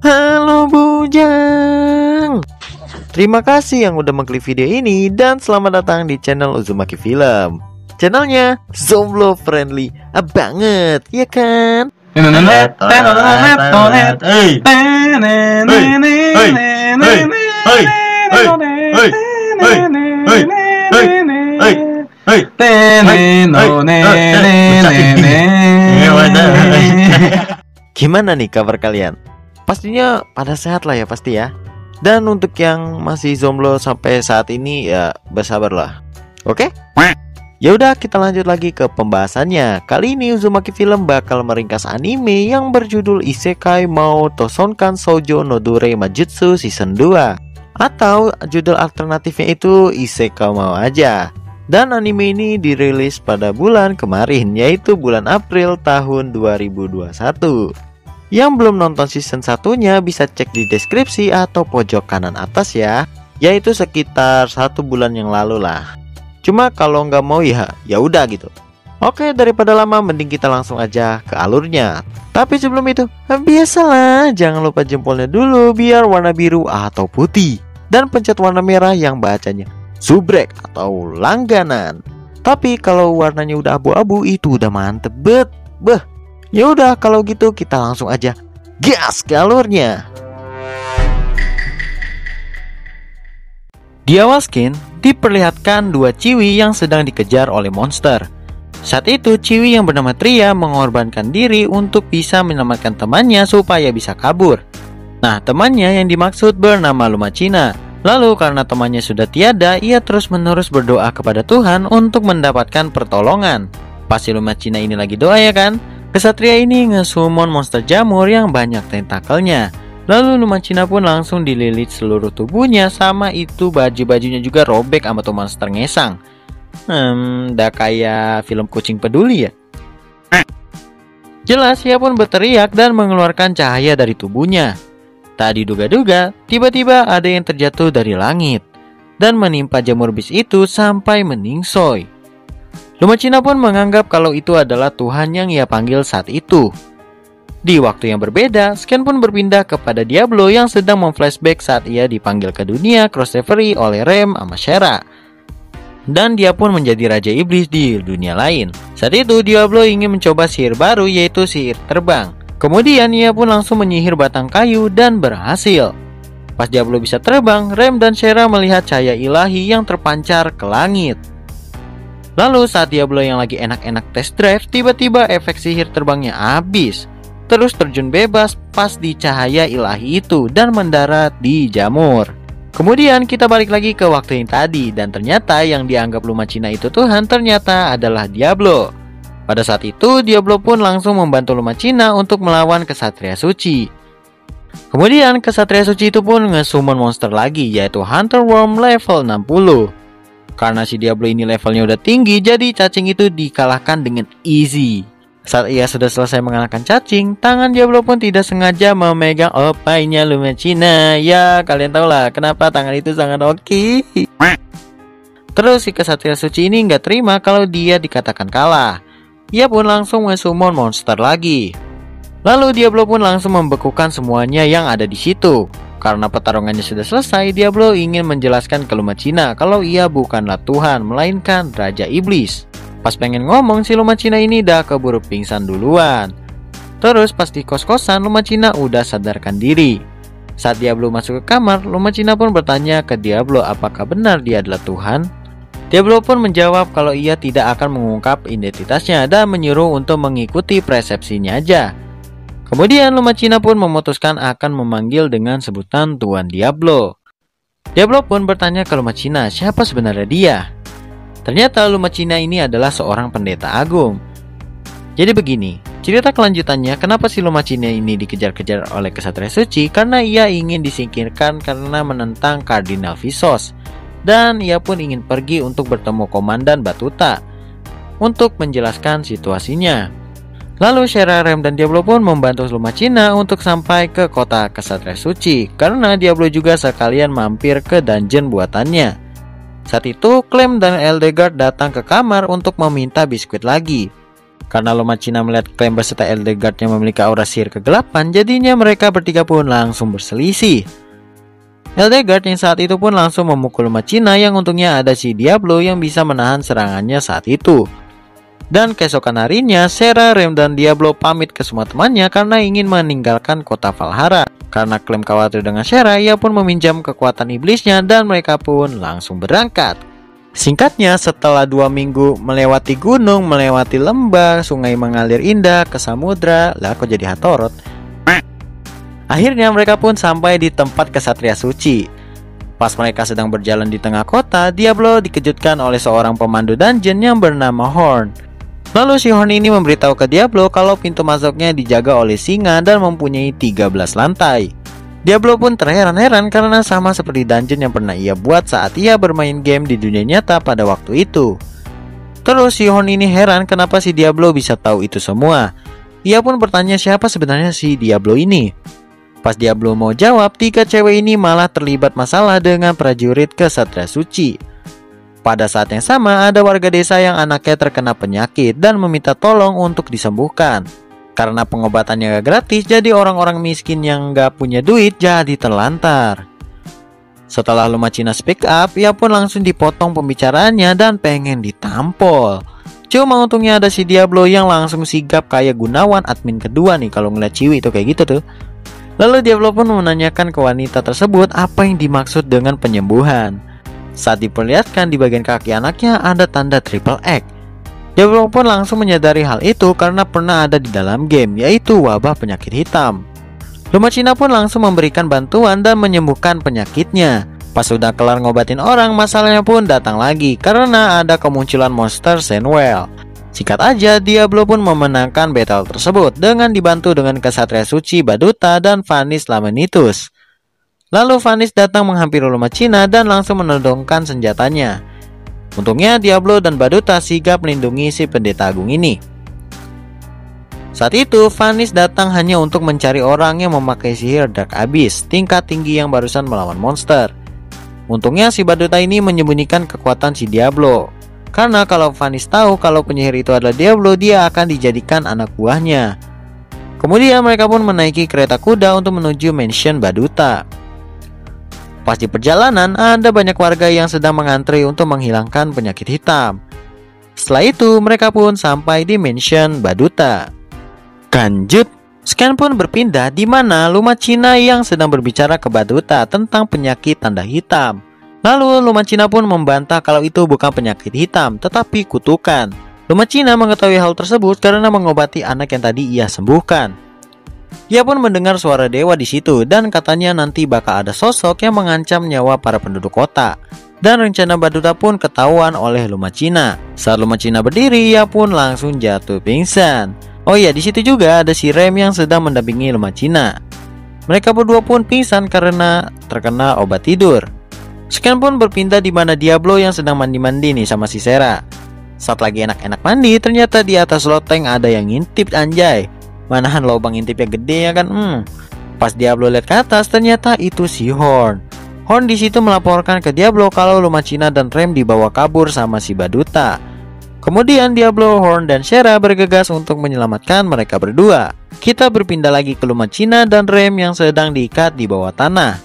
Halo Bujang. Terima kasih yang udah mengklik video ini dan selamat datang di channel Uzumaki Film. Channelnya Zomblo friendly banget, ya kan? Gimana nih kabar kalian? Pastinya pada sehat lah ya pasti ya. Dan untuk yang masih jomblo sampai saat ini ya bersabarlah. Oke? Ya udah kita lanjut lagi ke pembahasannya. Kali ini Uzumaki Film bakal meringkas anime yang berjudul Isekai Mou Tosonkan Shoujo no Dure Majutsu Season 2. Atau judul alternatifnya itu Isekai Mou aja. Dan anime ini dirilis pada bulan kemarin, yaitu bulan April tahun 2021. Yang belum nonton season satunya bisa cek di deskripsi atau pojok kanan atas ya. Yaitu sekitar 1 bulan yang lalu lah. Cuma kalau nggak mau ya udah gitu. Oke, daripada lama mending kita langsung aja ke alurnya. Tapi sebelum itu, biasalah jangan lupa jempolnya dulu biar warna biru atau putih. Dan pencet warna merah yang bacanya subrek atau langganan. Tapi kalau warnanya udah abu-abu itu udah mantep bet. Ya udah kalau gitu kita langsung aja gas ke alurnya. Di awal skin diperlihatkan 2 Ciwi yang sedang dikejar oleh monster. Saat itu Ciwi yang bernama Tria mengorbankan diri untuk bisa menyelamatkan temannya supaya bisa kabur. Nah, temannya yang dimaksud bernama Lumachina. Lalu karena temannya sudah tiada, ia terus-menerus berdoa kepada Tuhan untuk mendapatkan pertolongan. Pasti Lumachina ini lagi doa ya kan? Kesatria ini nge-summon monster jamur yang banyak tentakelnya. Lalu Lumachina pun langsung dililit seluruh tubuhnya, sama itu baju-bajunya juga robek sama tuh monster ngesang. Dah kayak film kucing peduli ya. Jelas ia pun berteriak dan mengeluarkan cahaya dari tubuhnya. Tak diduga-duga, tiba-tiba ada yang terjatuh dari langit dan menimpa jamur bis itu sampai meningsoi. Lumachina pun menganggap kalau itu adalah Tuhan yang ia panggil saat itu. Di waktu yang berbeda, scan pun berpindah kepada Diablo yang sedang memflashback saat ia dipanggil ke dunia Cross Reverie oleh Rem sama Shera. Dan dia pun menjadi Raja Iblis di dunia lain. Saat itu Diablo ingin mencoba sihir baru yaitu sihir terbang. Kemudian ia pun langsung menyihir batang kayu dan berhasil. Pas Diablo bisa terbang, Rem dan Shera melihat cahaya ilahi yang terpancar ke langit. Lalu saat Diablo yang lagi enak-enak test drive, tiba-tiba efek sihir terbangnya habis. Terus terjun bebas pas di cahaya ilahi itu dan mendarat di jamur. Kemudian kita balik lagi ke waktu yang tadi, dan ternyata yang dianggap Lumachina itu Tuhan ternyata adalah Diablo. Pada saat itu Diablo pun langsung membantu Lumachina untuk melawan Kesatria Suci. Kemudian Kesatria Suci itu pun nge-summon monster lagi, yaitu Hunter Worm level 60. Karena si Diablo ini levelnya udah tinggi, jadi cacing itu dikalahkan dengan easy. Saat ia sudah selesai mengalahkan cacing, tangan Diablo pun tidak sengaja memegang opainya Lumachina. Ya, kalian tahu lah kenapa tangan itu sangat oke. Terus si Kesatria Suci ini nggak terima kalau dia dikatakan kalah. Ia pun langsung nge-summon monster lagi. Lalu Diablo pun langsung membekukan semuanya yang ada di situ. Karena pertarungannya sudah selesai, Diablo ingin menjelaskan ke Lumachina kalau ia bukanlah Tuhan, melainkan Raja Iblis. Pas pengen ngomong, si Lumachina ini dah keburu pingsan duluan. Terus pas di kos-kosan, Lumachina udah sadarkan diri. Saat Diablo masuk ke kamar, Lumachina pun bertanya ke Diablo apakah benar dia adalah Tuhan. Diablo pun menjawab kalau ia tidak akan mengungkap identitasnya dan menyuruh untuk mengikuti persepsinya aja. Kemudian Lumachina pun memutuskan akan memanggil dengan sebutan Tuan Diablo. Diablo pun bertanya ke Lumachina siapa sebenarnya dia. Ternyata Lumachina ini adalah seorang pendeta agung. Jadi begini, cerita kelanjutannya kenapa si Lumachina ini dikejar-kejar oleh Kesatria Suci, karena ia ingin disingkirkan karena menentang Kardinal Vsauce. Dan ia pun ingin pergi untuk bertemu Komandan Batuta untuk menjelaskan situasinya. Lalu Shera, Rem, dan Diablo pun membantu Lumachina untuk sampai ke kota Kesatria Suci, karena Diablo juga sekalian mampir ke dungeon buatannya. Saat itu Clem dan Eldegard datang ke kamar untuk meminta biskuit lagi. Karena Lumacina melihat Clem beserta Eldegardnya memiliki aura sihir kegelapan, jadinya mereka bertiga pun langsung berselisih. Eldegard yang saat itu pun langsung memukul Lumacina, yang untungnya ada si Diablo yang bisa menahan serangannya saat itu. Dan keesokan harinya, Sera, Rem, dan Diablo pamit ke semua temannya karena ingin meninggalkan kota Valhalla. Karena Clem khawatir dengan Sera, ia pun meminjam kekuatan iblisnya dan mereka pun langsung berangkat. Singkatnya, setelah 2 minggu melewati gunung, melewati lembah, sungai mengalir indah, ke samudra, lah kok jadi Hatorot. Akhirnya mereka pun sampai di tempat kesatria suci. Pas mereka sedang berjalan di tengah kota, Diablo dikejutkan oleh seorang pemandu dungeon yang bernama Horn. Lalu si Horn ini memberitahu ke Diablo kalau pintu masuknya dijaga oleh singa dan mempunyai 13 lantai. Diablo pun terheran-heran karena sama seperti dungeon yang pernah ia buat saat ia bermain game di dunia nyata pada waktu itu. Terus si Horn ini heran kenapa si Diablo bisa tahu itu semua. Ia pun bertanya siapa sebenarnya si Diablo ini. Pas Diablo mau jawab, 3 cewek ini malah terlibat masalah dengan prajurit kesatria suci. Pada saat yang sama, ada warga desa yang anaknya terkena penyakit dan meminta tolong untuk disembuhkan. Karena pengobatannya gak gratis, jadi orang-orang miskin yang gak punya duit jadi terlantar. Setelah Lumacina speak up, ia pun langsung dipotong pembicaraannya dan pengen ditampol. Cuma untungnya ada si Diablo yang langsung sigap kayak Gunawan admin kedua nih kalau ngeliat Ciwi itu kayak gitu tuh. Lalu Diablo pun menanyakan ke wanita tersebut apa yang dimaksud dengan penyembuhan. Saat diperlihatkan di bagian kaki anaknya ada tanda triple X. Diablo pun langsung menyadari hal itu karena pernah ada di dalam game, yaitu wabah penyakit hitam. Lumacina pun langsung memberikan bantuan dan menyembuhkan penyakitnya. Pas sudah kelar ngobatin orang, masalahnya pun datang lagi karena ada kemunculan monster Senwell. Singkat aja, Diablo pun memenangkan battle tersebut dengan dibantu dengan kesatria suci Baduta dan Vanis Lamenitus. Lalu Vanis datang menghampiri Lumacina dan langsung menodongkan senjatanya. Untungnya Diablo dan Baduta sigap melindungi si pendeta agung ini. Saat itu Vanis datang hanya untuk mencari orang yang memakai sihir Dark Abyss tingkat tinggi yang barusan melawan monster. Untungnya si Baduta ini menyembunyikan kekuatan si Diablo. Karena kalau Vanis tahu kalau penyihir itu adalah Diablo, dia akan dijadikan anak buahnya. Kemudian mereka pun menaiki kereta kuda untuk menuju mansion Baduta. Pas di perjalanan, ada banyak warga yang sedang mengantri untuk menghilangkan penyakit hitam. Setelah itu, mereka pun sampai di mansion Baduta. Lanjut, scan pun berpindah di mana Lumacina yang sedang berbicara ke Baduta tentang penyakit tanda hitam. Lalu Lumacina pun membantah kalau itu bukan penyakit hitam, tetapi kutukan. Lumacina mengetahui hal tersebut karena mengobati anak yang tadi ia sembuhkan. Ia pun mendengar suara dewa di situ dan katanya nanti bakal ada sosok yang mengancam nyawa para penduduk kota. Dan rencana Baduta pun ketahuan oleh Lumacina. Saat Lumacina berdiri, ia pun langsung jatuh pingsan. Oh iya, di situ juga ada si Rem yang sedang mendampingi Lumacina. Mereka berdua pun pingsan karena terkena obat tidur. Scan pun berpindah di mana Diablo yang sedang mandi-mandi nih sama si Sera. Saat lagi enak-enak mandi, ternyata di atas loteng ada yang ngintip anjay. Manahan lubang intipnya gede ya kan? Pas Diablo lihat ke atas, ternyata itu si Horn. Horn di situ melaporkan ke Diablo kalau Lumacina dan Rem dibawa kabur sama si Baduta. Kemudian Diablo, Horn, dan Sera bergegas untuk menyelamatkan mereka berdua. Kita berpindah lagi ke Lumacina dan Rem yang sedang diikat di bawah tanah.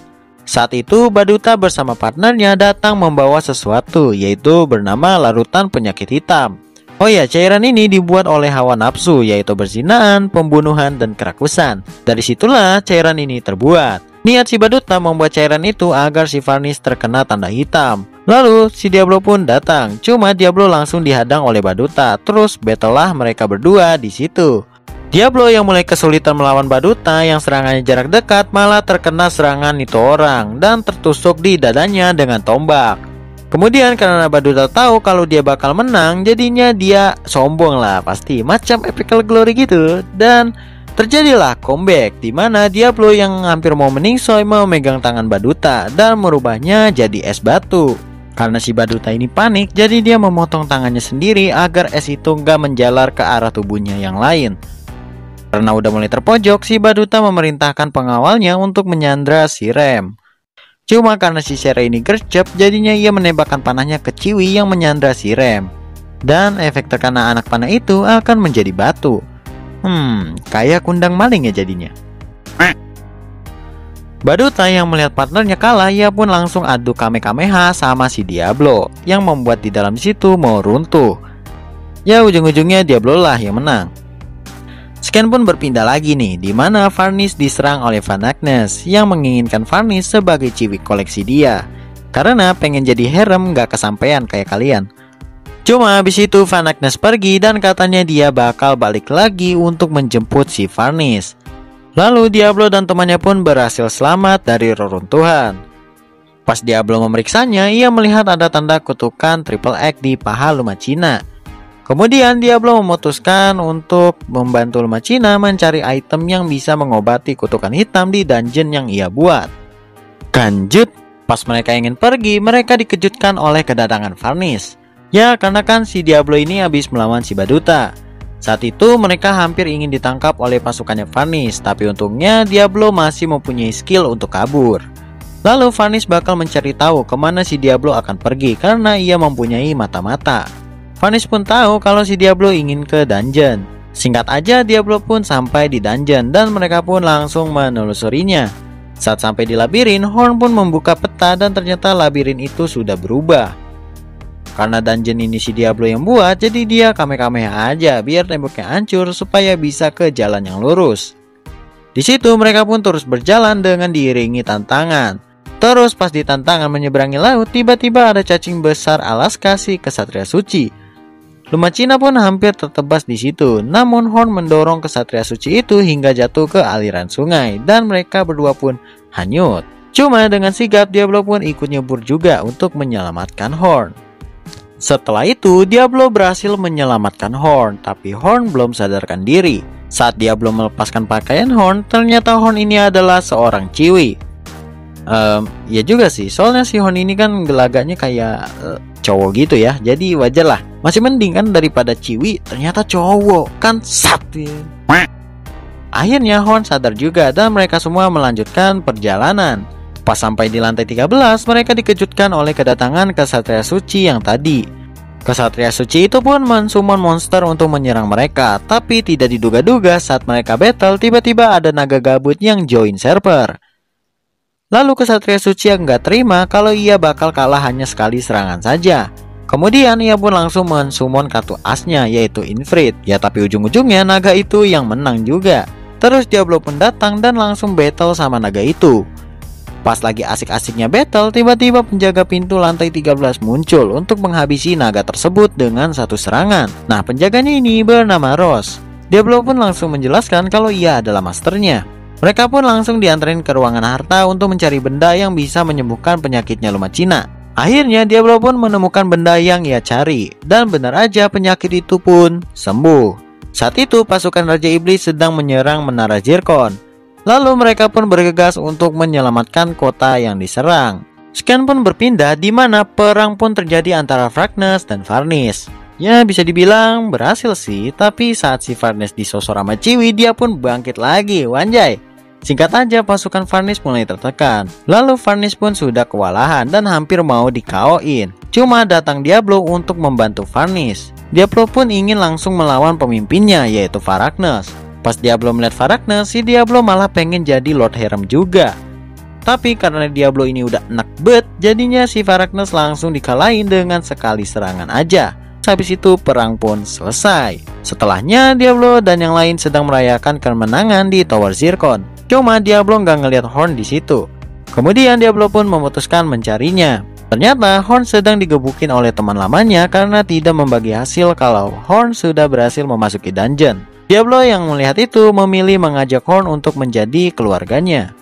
Saat itu Baduta bersama partnernya datang membawa sesuatu, yaitu bernama larutan penyakit hitam. Oh ya, cairan ini dibuat oleh hawa nafsu, yaitu berzinaan, pembunuhan, dan kerakusan. Dari situlah cairan ini terbuat. Niat si Baduta membuat cairan itu agar si Vanis terkena tanda hitam. Lalu si Diablo pun datang, cuma Diablo langsung dihadang oleh Baduta. Terus battle lah mereka berdua di situ. Diablo yang mulai kesulitan melawan Baduta yang serangannya jarak dekat malah terkena serangan itu orang dan tertusuk di dadanya dengan tombak. Kemudian karena Baduta tahu kalau dia bakal menang, jadinya dia sombong lah pasti, macam epical glory gitu. Dan terjadilah comeback di mana Diablo yang hampir mau meningsoy memegang tangan Baduta dan merubahnya jadi es batu. Karena si Baduta ini panik, jadi dia memotong tangannya sendiri agar es itu nggak menjalar ke arah tubuhnya yang lain. Karena udah mulai terpojok, si Baduta memerintahkan pengawalnya untuk menyandra si Rem. Cuma karena si Sera ini gercep, jadinya ia menembakkan panahnya ke Ciwi yang menyandra si Rem. dan efek terkena anak panah itu akan menjadi batu. Kayak kundang maling ya jadinya. Baduta yang melihat partnernya kalah, ia pun langsung adu Kamehameha sama si Diablo, yang membuat di dalam situ mau runtuh. Ya ujung-ujungnya Diablo lah yang menang. Scan pun berpindah lagi nih, di mana Varnish diserang oleh Van Agnes yang menginginkan Varnish sebagai ciwik koleksi dia, karena pengen jadi harem gak kesampaian kayak kalian. Cuma habis itu Van Agnes pergi dan katanya dia bakal balik lagi untuk menjemput si Varnish. Lalu Diablo dan temannya pun berhasil selamat dari reruntuhan. Pas Diablo memeriksanya, ia melihat ada tanda kutukan Triple X di paha Lumacina. Kemudian Diablo memutuskan untuk membantu Lumacina mencari item yang bisa mengobati kutukan hitam di dungeon yang ia buat. Lanjut, pas mereka ingin pergi, mereka dikejutkan oleh kedatangan Varnish. Ya, karena kan si Diablo ini habis melawan si Baduta. Saat itu mereka hampir ingin ditangkap oleh pasukannya Varnish, tapi untungnya Diablo masih mempunyai skill untuk kabur. Lalu Varnish bakal mencari tahu kemana si Diablo akan pergi karena ia mempunyai mata-mata. Varnish pun tahu kalau si Diablo ingin ke dungeon. Singkat aja Diablo pun sampai di dungeon dan mereka pun langsung menelusurinya. Saat sampai di labirin, Horn pun membuka peta dan ternyata labirin itu sudah berubah. Karena dungeon ini si Diablo yang buat, jadi dia Kamehameha aja biar temboknya hancur supaya bisa ke jalan yang lurus. Di situ mereka pun terus berjalan dengan diiringi tantangan. Terus pas di tantangan menyeberangi laut, tiba-tiba ada cacing besar Alaska si kesatria suci. Lumacina pun hampir tertebas di situ, namun Horn mendorong kesatria suci itu hingga jatuh ke aliran sungai dan mereka berdua pun hanyut. Cuma dengan sigap Diablo pun ikut nyebur juga untuk menyelamatkan Horn. Setelah itu Diablo berhasil menyelamatkan Horn, tapi Horn belum sadarkan diri. Saat Diablo melepaskan pakaian Horn, ternyata Horn ini adalah seorang ciwi. Ya juga sih, soalnya si Horn ini kan gelagaknya kayak cowok gitu ya, jadi wajar lah. Masih mending kan daripada ciwi ternyata cowok, kan sat ya. Akhirnya Horn sadar juga dan mereka semua melanjutkan perjalanan. Pas sampai di lantai 13, mereka dikejutkan oleh kedatangan kesatria suci yang tadi. Kesatria suci itu pun mensummon monster untuk menyerang mereka, tapi tidak diduga-duga saat mereka battle, tiba-tiba ada naga gabut yang join server. Lalu kesatria suci yang gak terima kalau ia bakal kalah hanya sekali serangan saja. Kemudian ia pun langsung mensummon kartu asnya, yaitu Infrit. Ya tapi ujung-ujungnya naga itu yang menang juga. Terus Diablo pun datang dan langsung battle sama naga itu. Pas lagi asik-asiknya battle, tiba-tiba penjaga pintu lantai 13 muncul untuk menghabisi naga tersebut dengan satu serangan. Nah, penjaganya ini bernama Rose. Diablo pun langsung menjelaskan kalau ia adalah masternya. Mereka pun langsung diantarin ke ruangan harta untuk mencari benda yang bisa menyembuhkan penyakitnya Lumacina. Akhirnya Diablo pun menemukan benda yang ia cari, dan benar aja penyakit itu pun sembuh. Saat itu pasukan Raja Iblis sedang menyerang Menara Zircon. Lalu mereka pun bergegas untuk menyelamatkan kota yang diserang. Scan pun berpindah di mana perang pun terjadi antara Varnish dan Varnish. Ya bisa dibilang berhasil sih, tapi saat si Varnish disosor sama Ciwi, dia pun bangkit lagi, wanjay. Singkat aja pasukan Varnish mulai tertekan. Lalu Varnish pun sudah kewalahan dan hampir mau di-KO-in. Cuma datang Diablo untuk membantu Varnish. Diablo pun ingin langsung melawan pemimpinnya, yaitu Varagnes. Pas Diablo melihat Varagnes, si Diablo malah pengen jadi Lord Harem juga. Tapi karena Diablo ini udah enak bet, jadinya si Varagnes langsung dikalahin dengan sekali serangan aja. Habis itu perang pun selesai. Setelahnya Diablo dan yang lain sedang merayakan kemenangan di Tower Zircon. Cuma Diablo nggak ngelihat Horn di situ. Kemudian Diablo pun memutuskan mencarinya. Ternyata Horn sedang digebukin oleh teman lamanya karena tidak membagi hasil kalau Horn sudah berhasil memasuki dungeon. Diablo yang melihat itu memilih mengajak Horn untuk menjadi keluarganya.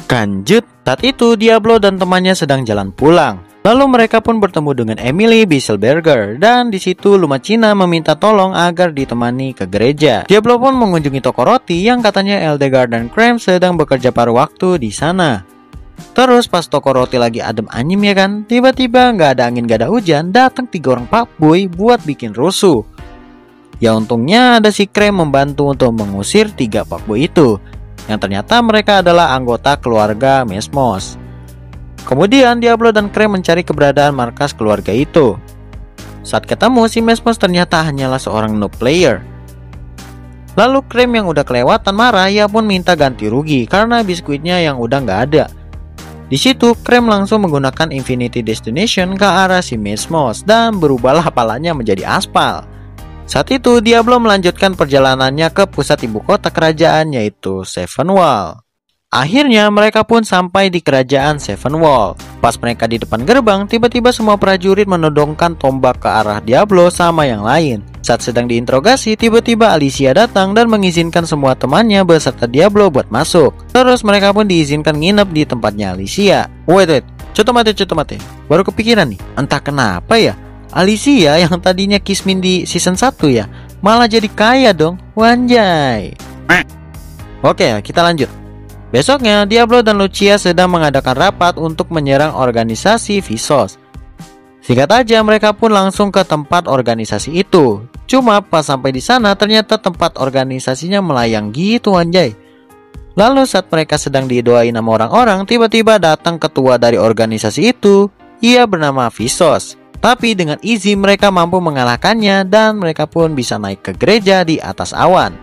Lanjut, saat itu Diablo dan temannya sedang jalan pulang. Lalu mereka pun bertemu dengan Emily Bisselberger dan di situ Lumacina meminta tolong agar ditemani ke gereja. Diablo pun mengunjungi toko roti yang katanya Eldegard dan Krem sedang bekerja paruh waktu di sana. Terus pas toko roti lagi adem anyem ya kan, tiba-tiba nggak ada angin nggak ada hujan, datang 3 orang fuckboy buat bikin rusuh. Ya untungnya ada si Krem membantu untuk mengusir 3 fuckboy itu, yang ternyata mereka adalah anggota keluarga Mesmos. Kemudian Diablo dan Krem mencari keberadaan markas keluarga itu. Saat ketemu, si Mesmos ternyata hanyalah seorang noob player. Lalu Krem yang udah kelewatan marah, ia pun minta ganti rugi karena biskuitnya yang udah nggak ada. Di situ Krem langsung menggunakan Infinity Destination ke arah si Mesmos dan berubahlah palanya menjadi aspal. Saat itu Diablo melanjutkan perjalanannya ke pusat ibu kota kerajaan yaitu Seven Wall. Akhirnya mereka pun sampai di kerajaan Seven Wall. Pas mereka di depan gerbang, tiba-tiba semua prajurit menodongkan tombak ke arah Diablo sama yang lain. Saat sedang diinterogasi, tiba-tiba Alicia datang dan mengizinkan semua temannya beserta Diablo buat masuk. Terus mereka pun diizinkan nginep di tempatnya Alicia. Wait, cukup mati. Baru kepikiran nih, entah kenapa ya, Alicia yang tadinya Kismin di season 1 ya, malah jadi kaya dong, wanjay. Oke, kita lanjut. Besoknya, Diablo dan Lucia sedang mengadakan rapat untuk menyerang organisasi Vsauce. Singkat aja, mereka pun langsung ke tempat organisasi itu. Cuma pas sampai di sana, ternyata tempat organisasinya melayang gitu anjay. Lalu saat mereka sedang didoain sama orang-orang, tiba-tiba datang ketua dari organisasi itu. Ia bernama Vsauce. Tapi dengan easy mereka mampu mengalahkannya dan mereka pun bisa naik ke gereja di atas awan.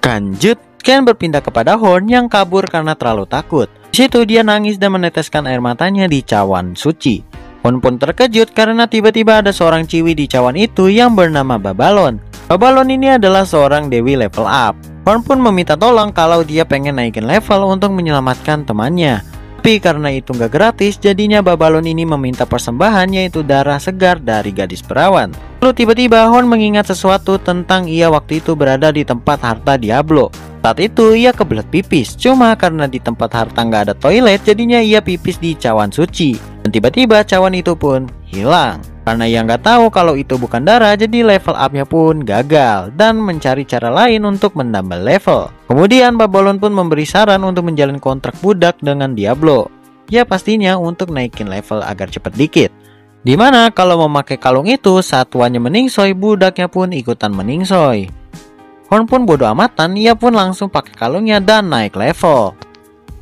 Lanjut, Ken berpindah kepada Horn yang kabur karena terlalu takut. Di situ dia nangis dan meneteskan air matanya di cawan suci. Horn pun terkejut karena tiba-tiba ada seorang ciwi di cawan itu yang bernama Babylon. Babylon ini adalah seorang dewi level up. Horn pun meminta tolong kalau dia pengen naikin level untuk menyelamatkan temannya. Tapi karena itu nggak gratis, jadinya Babylon ini meminta persembahan yaitu darah segar dari gadis perawan. Lalu tiba-tiba Horn mengingat sesuatu tentang ia waktu itu berada di tempat harta Diablo. Saat itu ia kebelet pipis, cuma karena di tempat harta nggak ada toilet, jadinya ia pipis di cawan suci. Dan tiba-tiba cawan itu pun hilang. Karena ia nggak tahu kalau itu bukan darah, jadi level up-nya pun gagal dan mencari cara lain untuk menambah level. Kemudian Babylon pun memberi saran untuk menjalin kontrak budak dengan Diablo. Ya pastinya untuk naikin level agar cepet dikit. Dimana kalau memakai kalung itu, saat tuannya meningsoy, budaknya pun ikutan meningsoy. Horn pun bodo amatan, ia pun langsung pakai kalungnya dan naik level.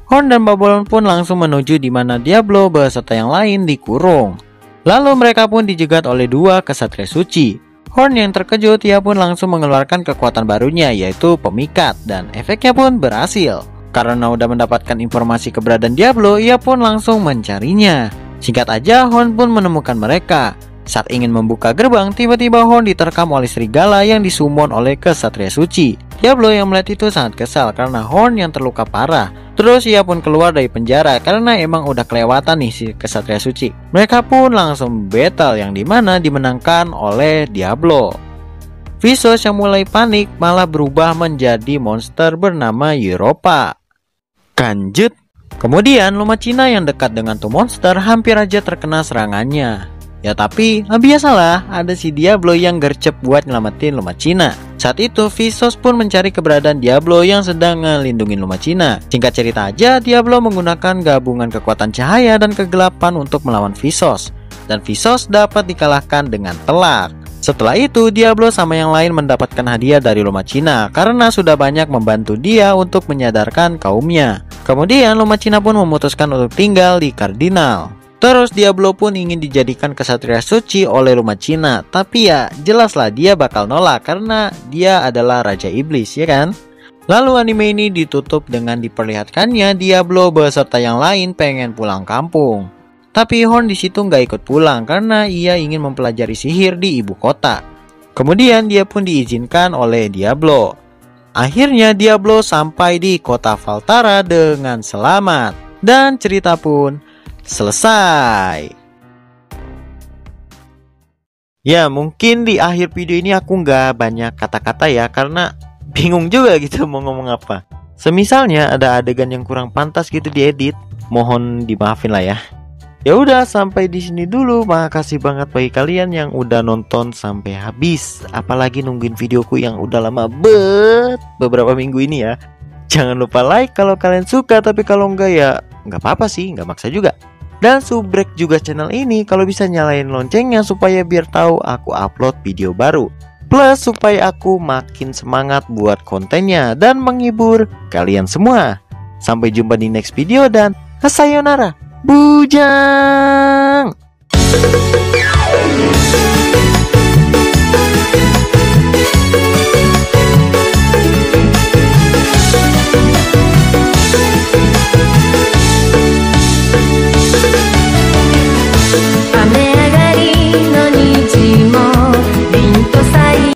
Horn dan Babylon pun langsung menuju di mana Diablo beserta yang lain dikurung. Lalu mereka pun dijegat oleh dua kesatria suci. Horn yang terkejut, ia pun langsung mengeluarkan kekuatan barunya yaitu pemikat dan efeknya pun berhasil. Karena udah mendapatkan informasi keberadaan Diablo, ia pun langsung mencarinya. Singkat aja, Horn pun menemukan mereka. Saat ingin membuka gerbang, tiba-tiba Horn diterkam oleh serigala yang disummon oleh kesatria suci. Diablo yang melihat itu sangat kesal karena Horn yang terluka parah. Terus ia pun keluar dari penjara karena emang udah kelewatan nih si kesatria suci. Mereka pun langsung battle yang dimana dimenangkan oleh Diablo. Vsauce yang mulai panik malah berubah menjadi monster bernama Europa. Lanjut. Kemudian Lumacina yang dekat dengan tuh monster hampir aja terkena serangannya. Ya tapi biasalah, ada si Diablo yang gercep buat nyelamatin Lumacina. Saat itu Vsauce pun mencari keberadaan Diablo yang sedang ngelindungin Lumacina. Singkat cerita aja, Diablo menggunakan gabungan kekuatan cahaya dan kegelapan untuk melawan Vsauce. Dan Vsauce dapat dikalahkan dengan telak. Setelah itu Diablo sama yang lain mendapatkan hadiah dari Lumacina karena sudah banyak membantu dia untuk menyadarkan kaumnya. Kemudian Lumacina pun memutuskan untuk tinggal di Cardinal. Terus Diablo pun ingin dijadikan kesatria suci oleh Lumacina. Tapi ya jelaslah dia bakal nolak karena dia adalah Raja Iblis, ya kan? Lalu anime ini ditutup dengan diperlihatkannya Diablo beserta yang lain pengen pulang kampung. Tapi Horn di situ nggak ikut pulang karena ia ingin mempelajari sihir di ibu kota. Kemudian dia pun diizinkan oleh Diablo. Akhirnya Diablo sampai di kota Valtara dengan selamat. Dan cerita pun selesai. Ya mungkin di akhir video ini aku nggak banyak kata-kata ya, karena bingung juga gitu mau ngomong apa. Semisalnya ada adegan yang kurang pantas gitu diedit, mohon dimaafin lah ya. Ya udah, sampai di sini dulu. Makasih banget bagi kalian yang udah nonton sampai habis, apalagi nungguin videoku yang udah lama beberapa minggu ini ya. Jangan lupa like kalau kalian suka, tapi kalau enggak ya nggak apa-apa sih, nggak maksa juga. Dan subrek juga channel ini kalau bisa nyalain loncengnya supaya biar tahu aku upload video baru. Plus supaya aku makin semangat buat kontennya dan menghibur kalian semua. Sampai jumpa di next video dan sayonara, bujang.